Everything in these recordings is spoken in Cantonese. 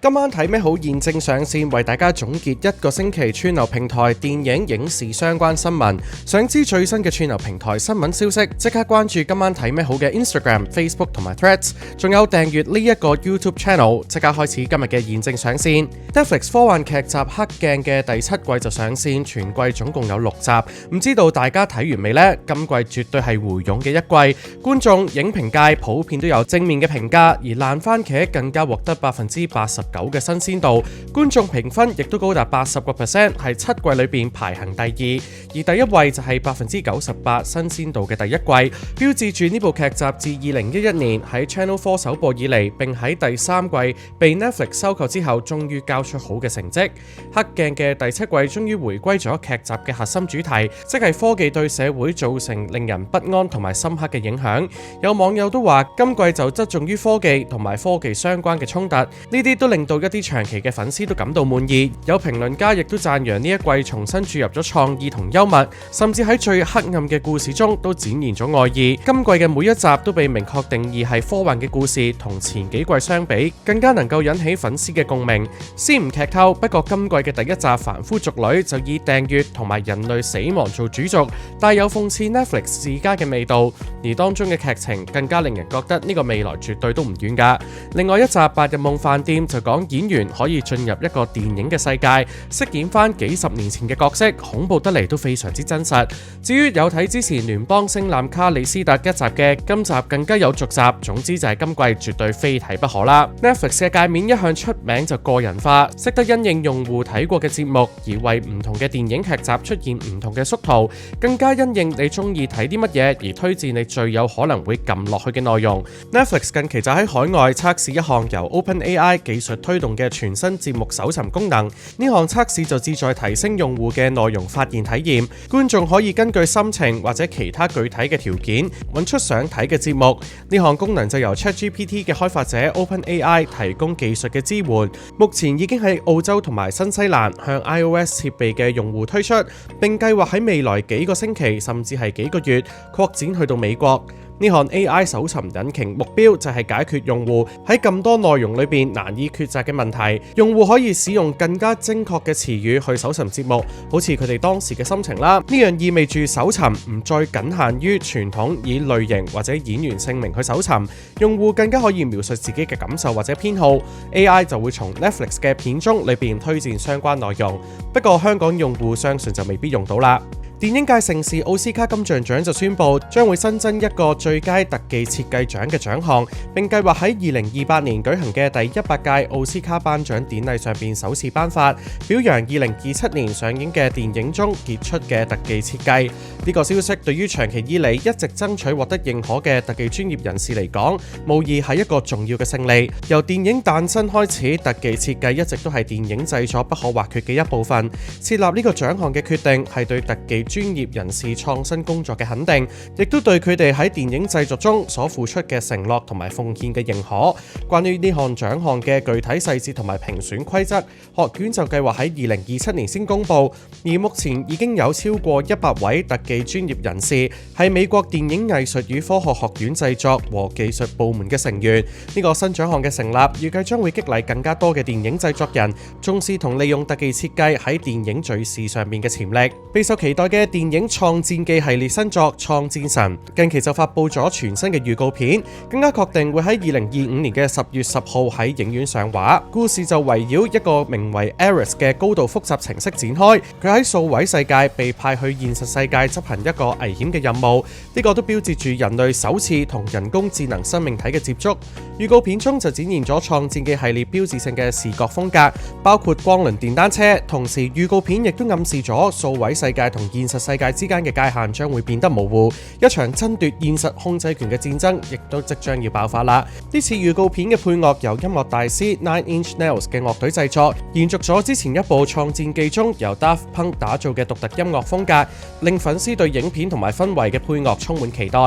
今晚睇咩好現正上線，為大家總結一個星期串流平台電影影視相關新聞。想知最新嘅串流平台新聞消息，即刻關注今晚睇咩好嘅 Instagram、Facebook 同埋 Threads， 仲有訂閱呢一個 YouTube Channel。即刻開始今日嘅現正上線。Netflix 科幻劇集《黑鏡》嘅第7季就上線，全季總共有6集。唔知道大家睇完未呢？今季絕對係回勇嘅一季，觀眾、影評界普遍都有正面嘅評價，而爛番茄更加獲得89%嘅新鮮度，觀眾評分亦都高達80%，係7季裏邊排行第2，而第一位就係98%新鮮度嘅第一季，標誌住呢部劇集自2011年喺 Channel 4首播以嚟，並喺第3季被 Netflix 收購之後，終於交出好嘅成績。黑鏡嘅第7季終於回歸咗劇集嘅核心主題，即係科技對社會造成令人不安同埋深刻嘅影響。有網友都話今季就側重於科技同埋科技相關嘅衝突，呢啲都令到一啲長期嘅粉絲都感到滿意。有評論家亦都讚揚呢一季重新注入咗創意同幽默，甚至喺最黑暗嘅故事中都展現咗愛意。今季嘅每一集都被明確定義係科幻嘅故事，同前幾季相比更加能夠引起粉絲嘅共鳴。先唔劇透，不過今季嘅第一集凡夫俗女就以訂閱同埋人類死亡做主軸，帶有諷刺 Netflix 自家嘅味道，而當中嘅劇情更加令人覺得呢個未來絕對都唔遠㗎。另外一集《白日夢飯店》就講演員可以進入一個電影嘅世界，飾演翻幾十年前嘅角色，恐怖得嚟都非常之真實。至於有睇之前聯邦星艦卡里斯特一集嘅，今集更加有續集。總之就係今季絕對非睇不可啦。Netflix 嘅界面一向出名就個人化，識得因應用戶睇過嘅節目而為唔同嘅電影劇集出現唔同嘅縮圖，更加因應你中意睇啲乜嘢而推薦你最有可能會撳落去嘅內容。Netflix 近期就喺海外測試一項由 OpenAI 技術推動嘅全新節目搜尋功能，呢項測試就旨在提升用戶嘅內容發現體驗。觀眾可以根據心情或者其他具體嘅條件，揾出想睇嘅節目。呢項功能就由 ChatGPT 嘅開發者 OpenAI 提供技術嘅支援，目前已經喺澳洲同埋新西蘭向 iOS 設備嘅用戶推出，並計劃喺未來幾個星期甚至係幾個月擴展去到美國。呢項 AI 搜尋引擎目標就係解決用戶喺咁多內容裏邊難以抉擇嘅問題。用戶可以使用更加精確嘅詞語去搜尋節目，好似佢哋當時嘅心情啦。呢樣意味住搜尋唔再僅限於傳統以類型或者演員姓名去搜尋，用戶更加可以描述自己嘅感受或者偏好。AI 就會從 Netflix 嘅片中裏邊推薦相關內容。不過香港用戶相信就未必用到啦。電影界盛事奧斯卡金像獎就宣布將會新增一個最佳特技設計獎嘅獎項，並計劃喺2028年舉行嘅第100屆奧斯卡頒獎典禮上邊首次頒發，表揚2027年上映嘅電影中傑出嘅特技設計。呢個消息對於長期以嚟一直爭取獲得認可嘅特技專業人士嚟講，無疑係一個重要嘅勝利。由電影誕生開始，特技設計一直都係電影製作不可或缺嘅一部分。設立呢個獎項嘅決定係對特技專業人士創新工作嘅肯定，亦都對佢哋喺電影製作中所付出嘅承諾同埋奉獻嘅認可。關於呢項獎項嘅具體細節同埋評選規則，學院就計劃喺2027年先公佈，而目前已經有超過100位特技專業人士係美國電影藝術與科學學院製作和技術部門嘅成員。呢個新獎項嘅成立，預計將會激勵更加多嘅電影製作人重視同利用特技設計喺電影敘事上面嘅潛力。備受期待嘅電影《創戰記》系列新作《創戰神》近期就發佈咗全新嘅預告片，更加確定會喺2025年嘅10月10號喺影院上畫。故事就圍繞一個名為 Ares 嘅高度複雜程式展開，佢喺數位世界被派去現實世界執行一個危險嘅任務，呢個都標誌住人類首次同人工智能生命體嘅接觸。預告片中就展現咗《創戰記》系列標誌性嘅視覺風格，包括光輪電單車，同時預告片亦都暗示咗數位世界同現實世界之間嘅界限將會變得模糊，一場爭奪現實控制權嘅戰爭亦都即將要爆發啦。呢次預告片嘅配樂由音樂大師 Nine Inch Nails 嘅樂隊製作，延續咗之前一部《創戰記》中由 Daft Punk 打造嘅獨特音樂風格，令粉絲對影片同埋氛圍嘅配樂充滿期待。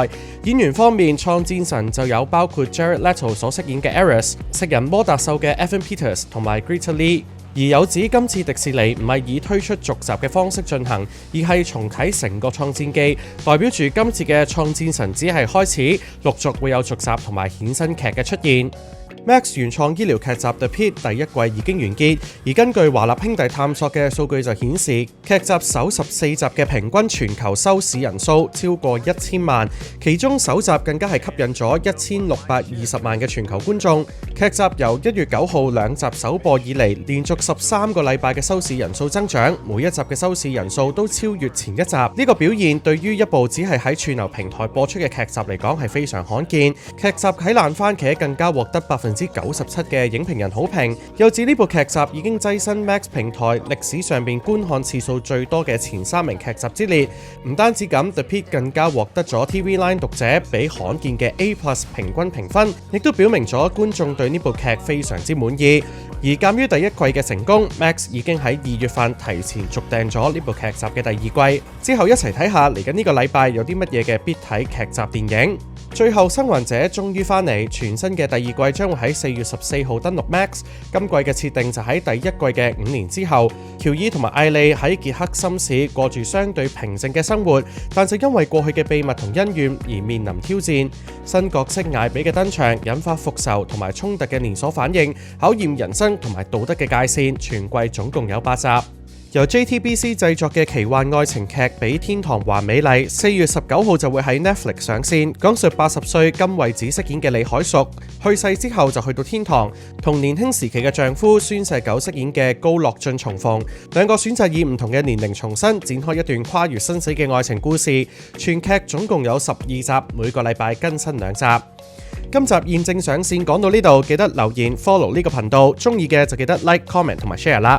演員方面，創戰神就有包括 Jared Leto 所飾演嘅 Ares、食人魔達獸嘅 Evan Peters 同埋 Greta Lee。而有指今次迪士尼唔係以推出續集嘅方式進行，而係重啟成個創戰記，代表住今次嘅創戰神只係開始，陸續會有續集同埋衍生劇嘅出現。Max 原創醫療劇集 The Pitt 第一季已經完結，而根據華納兄弟探索嘅數據就顯示，劇集首14集嘅平均全球收視人數超過1000萬，其中首集更加係吸引咗1620萬嘅全球觀眾。劇集由1月9號兩集首播以嚟，連續13個禮拜嘅收視人數增長，每一集嘅收視人數都超越前一集。呢個表現對於一部只係喺串流平台播出嘅劇集嚟講係非常罕見。劇集喺爛番茄更加獲得97%嘅影評人好評，又指呢部劇集已經躋身 Max 平台歷史上邊觀看次數最多嘅前3名劇集之列。唔單止咁 ，The Pitt 更加獲得咗 TV9 讀者比罕見嘅 A+ 平均評分，亦都表明咗觀眾對呢部劇非常之滿意。而鑑於第一季嘅成功 ，Max 已經喺2月份提前續訂咗呢部劇集嘅第二季。之後一齊睇下嚟緊呢個禮拜有啲乜嘢嘅必睇劇集電影。最後，《生還者》終於翻嚟，全新嘅第二季將會喺4月14號登陸 Max。今季嘅設定就喺第一季嘅5年之後，喬爾同埋艾莉喺傑克森市過住相對平靜嘅生活，但就因為過去嘅秘密同恩怨而面臨挑戰。新角色艾比嘅登場，引發復仇同埋衝突嘅連鎖反應，考驗人生同埋道德嘅界線。全季總共有8集。由 JTBC 製作嘅奇幻愛情劇《比天堂還美麗》4月19號就會喺 Netflix 上線，講述80歲金惠子飾演嘅李海淑去世之後就去到天堂，同年輕時期嘅丈夫孫世九飾演嘅高樂進重逢，兩個選擇以唔同嘅年齡重新展開一段跨越生死嘅愛情故事。全劇總共有12集，每個禮拜更新2集。今集現正上線，講到呢度，記得留言 follow 呢個頻道，中意嘅就記得 like、comment 同埋 share 啦。